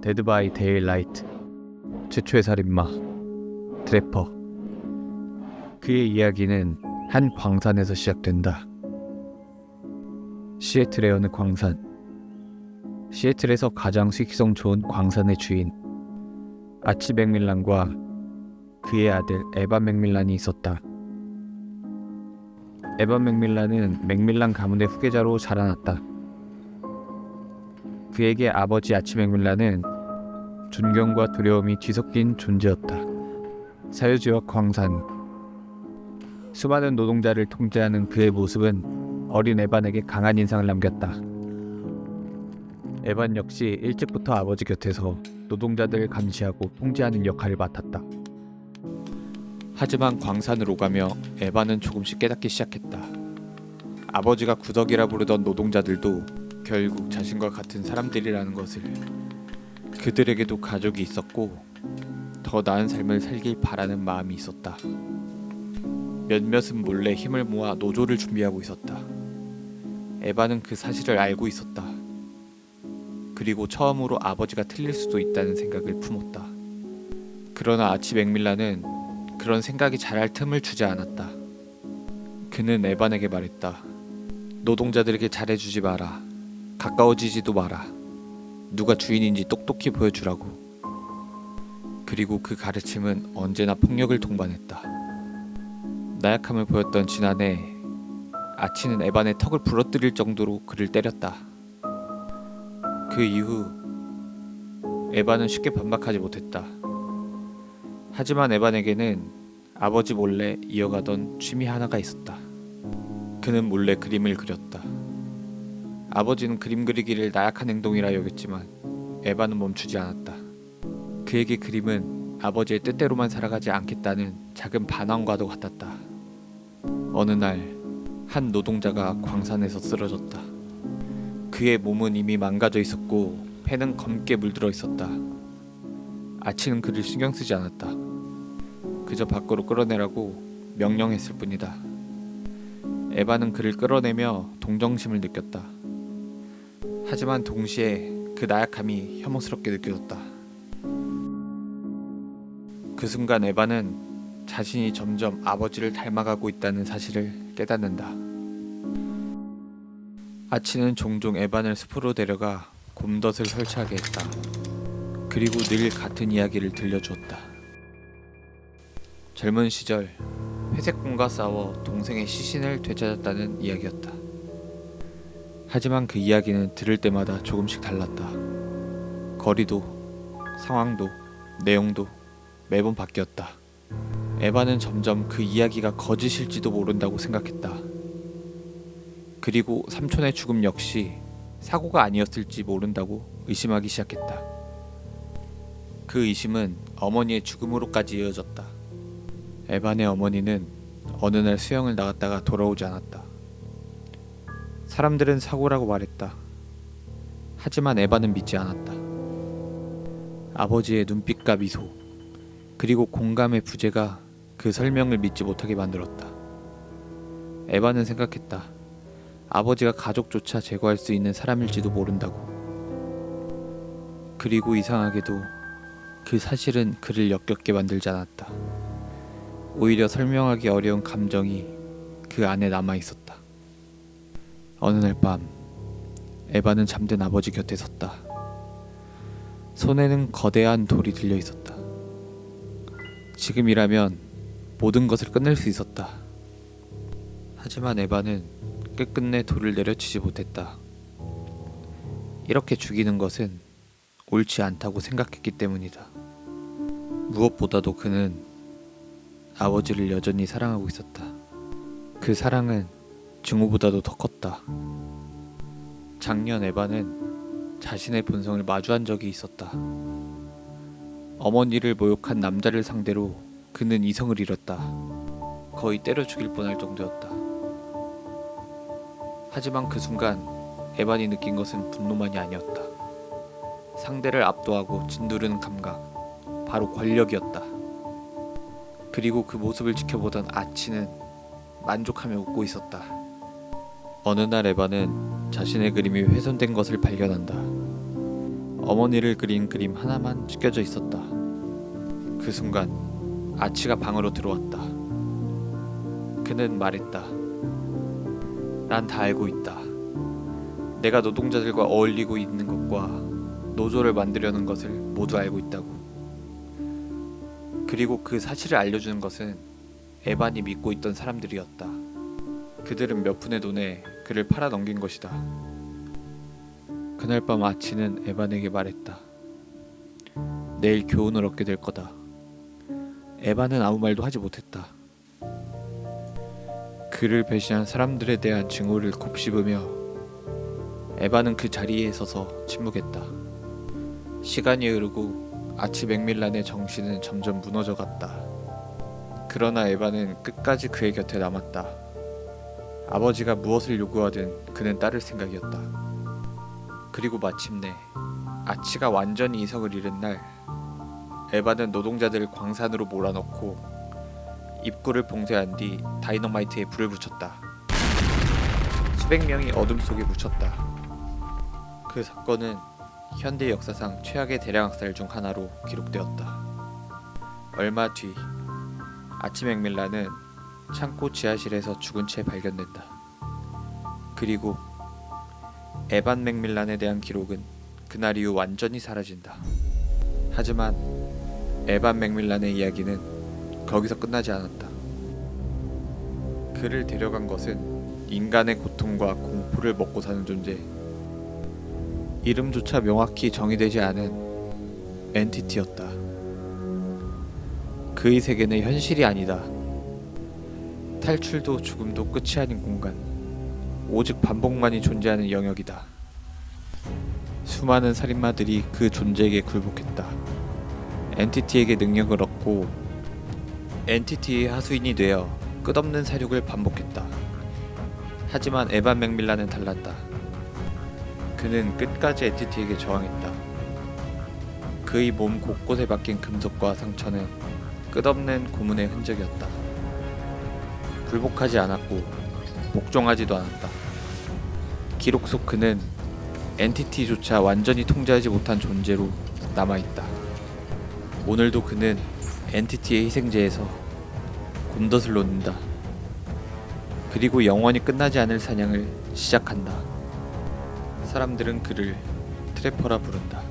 데드 바이 데일라이트, 최초의 살인마, 트래퍼. 그의 이야기는 한 광산에서 시작된다. 시애틀의 어느 광산. 시애틀에서 가장 수익성 좋은 광산의 주인 아치 맥밀란과 그의 아들 에반 맥밀란이 있었다. 에반 맥밀란은 맥밀란 가문의 후계자로 자라났다. 그에게 아버지 아치 맥밀란은 존경과 두려움이 뒤섞인 존재였다. 사유지와 광산, 수많은 노동자를 통제하는 그의 모습은 어린 에반에게 강한 인상을 남겼다. 에반 역시 일찍부터 아버지 곁에서 노동자들을 감시하고 통제하는 역할을 맡았다. 하지만 광산을 오가며 에반은 조금씩 깨닫기 시작했다. 아버지가 구덕이라 부르던 노동자들도 결국 자신과 같은 사람들이라는 것을. 그들에게도 가족이 있었고 더 나은 삶을 살길 바라는 마음이 있었다. 몇몇은 몰래 힘을 모아 노조를 준비하고 있었다. 에반은 그 사실을 알고 있었다. 그리고 처음으로 아버지가 틀릴 수도 있다는 생각을 품었다. 그러나 아치 맥밀란은 그런 생각이 자랄 틈을 주지 않았다. 그는 에반에게 말했다. 노동자들에게 잘해주지 마라. 가까워지지도 마라. 누가 주인인지 똑똑히 보여주라고. 그리고 그 가르침은 언제나 폭력을 동반했다. 나약함을 보였던 지난해, 아치는 에반의 턱을 부러뜨릴 정도로 그를 때렸다. 그 이후 에반은 쉽게 반박하지 못했다. 하지만 에반에게는 아버지 몰래 이어가던 취미 하나가 있었다. 그는 몰래 그림을 그렸다. 아버지는 그림 그리기를 나약한 행동이라 여겼지만 에반은 멈추지 않았다. 그에게 그림은 아버지의 뜻대로만 살아가지 않겠다는 작은 반항과도 같았다. 어느 날 한 노동자가 광산에서 쓰러졌다. 그의 몸은 이미 망가져 있었고 폐는 검게 물들어 있었다. 아치는 그를 신경 쓰지 않았다. 그저 밖으로 끌어내라고 명령했을 뿐이다. 에반은 그를 끌어내며 동정심을 느꼈다. 하지만 동시에 그 나약함이 혐오스럽게 느껴졌다. 그 순간 에반은 자신이 점점 아버지를 닮아가고 있다는 사실을 깨닫는다. 아치는 종종 에반을 숲으로 데려가 곰덫을 설치하게 했다. 그리고 늘 같은 이야기를 들려주었다. 젊은 시절 회색곰과 싸워 동생의 시신을 되찾았다는 이야기였다. 하지만 그 이야기는 들을 때마다 조금씩 달랐다. 거리도, 상황도, 내용도 매번 바뀌었다. 에반은 점점 그 이야기가 거짓일지도 모른다고 생각했다. 그리고 삼촌의 죽음 역시 사고가 아니었을지 모른다고 의심하기 시작했다. 그 의심은 어머니의 죽음으로까지 이어졌다. 에반의 어머니는 어느 날 수영을 나갔다가 돌아오지 않았다. 사람들은 사고라고 말했다. 하지만 에반은 믿지 않았다. 아버지의 눈빛과 미소, 그리고 공감의 부재가 그 설명을 믿지 못하게 만들었다. 에반은 생각했다. 아버지가 가족조차 제거할 수 있는 사람일지도 모른다고. 그리고 이상하게도 그 사실은 그를 역겹게 만들지 않았다. 오히려 설명하기 어려운 감정이 그 안에 남아있었다. 어느 날 밤, 에반은 잠든 아버지 곁에 섰다. 손에는 거대한 돌이 들려 있었다. 지금이라면 모든 것을 끝낼 수 있었다. 하지만 에반은 끝끝내 돌을 내려치지 못했다. 이렇게 죽이는 것은 옳지 않다고 생각했기 때문이다. 무엇보다도 그는 아버지를 여전히 사랑하고 있었다. 그 사랑은 증오보다도 더 컸다. 작년 에반은 자신의 본성을 마주한 적이 있었다. 어머니를 모욕한 남자를 상대로 그는 이성을 잃었다. 거의 때려 죽일 뻔할 정도였다. 하지만 그 순간 에반이 느낀 것은 분노만이 아니었다. 상대를 압도하고 짓누르는 감각, 바로 권력이었다. 그리고 그 모습을 지켜보던 아치는 만족하며 웃고 있었다. 어느 날 에반은 자신의 그림이 훼손된 것을 발견한다. 어머니를 그린 그림 하나만 찢겨져 있었다. 그 순간 아치가 방으로 들어왔다. 그는 말했다. 난 다 알고 있다. 내가 노동자들과 어울리고 있는 것과 노조를 만들려는 것을 모두 알고 있다고. 그리고 그 사실을 알려주는 것은 에반이 믿고 있던 사람들이었다. 그들은 몇 푼의 돈에 그를 팔아넘긴 것이다. 그날 밤 아치는 에반에게 말했다. 내일 교훈을 얻게 될 거다. 에반은 아무 말도 하지 못했다. 그를 배신한 사람들에 대한 증오를 곱씹으며 에반은 그 자리에 서서 침묵했다. 시간이 흐르고 아치 맥밀란의 정신은 점점 무너져 갔다. 그러나 에반은 끝까지 그의 곁에 남았다. 아버지가 무엇을 요구하든 그는 따를 생각이었다. 그리고 마침내 아치가 완전히 이성을 잃은 날, 에반은 노동자들을 광산으로 몰아넣고 입구를 봉쇄한 뒤 다이너마이트에 불을 붙였다. 수백 명이 어둠 속에 묻혔다. 그 사건은 현대 역사상 최악의 대량학살 중 하나로 기록되었다. 얼마 뒤 아치 맥밀란은 창고 지하실에서 죽은 채 발견된다. 그리고 에반 맥밀란에 대한 기록은 그날 이후 완전히 사라진다. 하지만 에반 맥밀란의 이야기는 거기서 끝나지 않았다. 그를 데려간 것은 인간의 고통과 공포를 먹고 사는 존재, 이름조차 명확히 정의되지 않은 엔티티였다. 그의 세계는 현실이 아니다. 탈출도 죽음도 끝이 아닌 공간, 오직 반복만이 존재하는 영역이다. 수많은 살인마들이 그 존재에게 굴복했다. 엔티티에게 능력을 얻고 엔티티의 하수인이 되어 끝없는 사륙을 반복했다. 하지만 에반 맥밀란은 달랐다. 그는 끝까지 엔티티에게 저항했다. 그의 몸 곳곳에 박힌 금속과 상처는 끝없는 고문의 흔적이었다. 굴복하지 않았고 복종하지도 않았다. 기록 속 그는 엔티티조차 완전히 통제하지 못한 존재로 남아있다. 오늘도 그는 엔티티의 희생제에서 곰덫을 놓는다. 그리고 영원히 끝나지 않을 사냥을 시작한다. 사람들은 그를 트래퍼라 부른다.